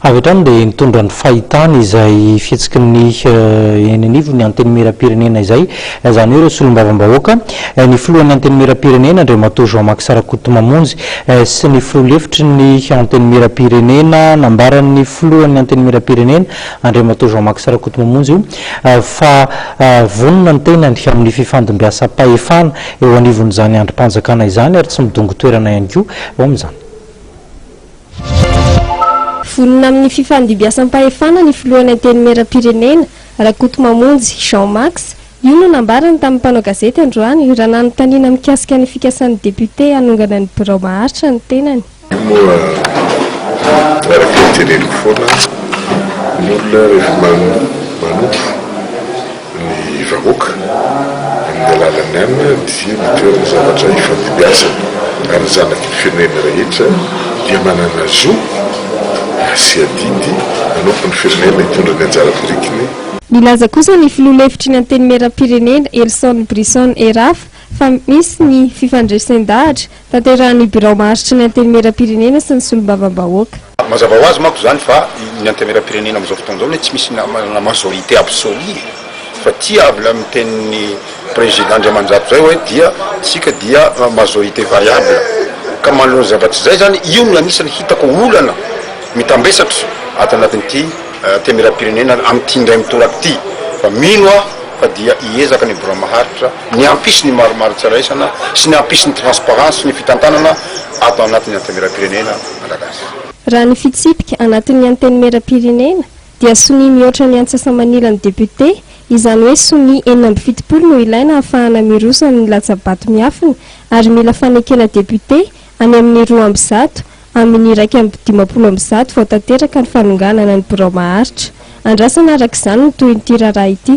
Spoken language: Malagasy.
avy hatrany dia nitondra ny fahitana izay fihetsiky ny eny anivo ny anteny mera-pirenena izay izany hoe ireo solombavam-bahoaka ny filohan'ny anteny mera-pirenena Andriamatoa Jean-Marc Sarakoto Mamonjy sy ny filoha-hevitry ny anteny mera-pirenena nambaran'ny filohan'ny anteny mera-pirenena Andriamatoa Jean-Marc Sarakoto Mamonjy io fa vonona ny tenany amin'ny fifandimbiasam-pahefana eo anivon'izany androm-panjakana izany ary tsy midongo toerana ihany koa eo amin'izany. Vonona amin'ny fifandimbiasam-pahefana ny filohan'ny anteny mera-pirenena Rakoto Mamonjy Jean-Max io no nambarany tamin'ny mpanao gazety androany raha nanontaniana mikasika ny fikasan'ny député hanongana ny birao maharitra ny tenany. Araka ny teneniko foana ny olona rehefa manopo ny vahoaka amin'ny alalany amina dia mitoerana zavatra ifandimbiasana ary zanaky ny firenena rehetra dia manana zo sy adindy manompo ny firenena hitondra ny anjara birikiny. Nilaza kosa ny filoha-hevitry ny anteny mera-pirenena Elson Brisson Eraf fa misy ny fifandraisan-dahatra tanterahan'ny birao maharitra ny anteny mera-pirenena sy ny solombavam-bahoaka. Mazava ho azy manko zany fa ny anteny mera-pirenena amin'izao fotoana izao tsy misy na majorité absolue fa tia avy amin'ny tenin'ny président Andriamanjato zay hoe dia tsika dia majorité variable ka manao zavatra zay zany io no anisany hitako olana mitambesatra ato anatin'ity anteny mera-pirenena amin'ity indray mitolaka ity fa mino fa dia hiezaka ny birao maharitra ny ampisy ny maromaro tsaraisana sy ny ampisy ny transparence sy ny fitantanana ato anatin'ny anteny mera-pirenena malagasy. Raha ny fitsipika anatin'ny anteny mera-pirenena dia soni mihoatra ny antsasamanila ny député izany hoe soni 770 no ilaina ahafahana mirosa ny latsabato miafina ary mila fanekena député any amin'ny 200 amin'ny 150 vao tanteraka ny fanonganana ny birao maharitra. Andrasana araka izany ny toy ny ity raharaha ity.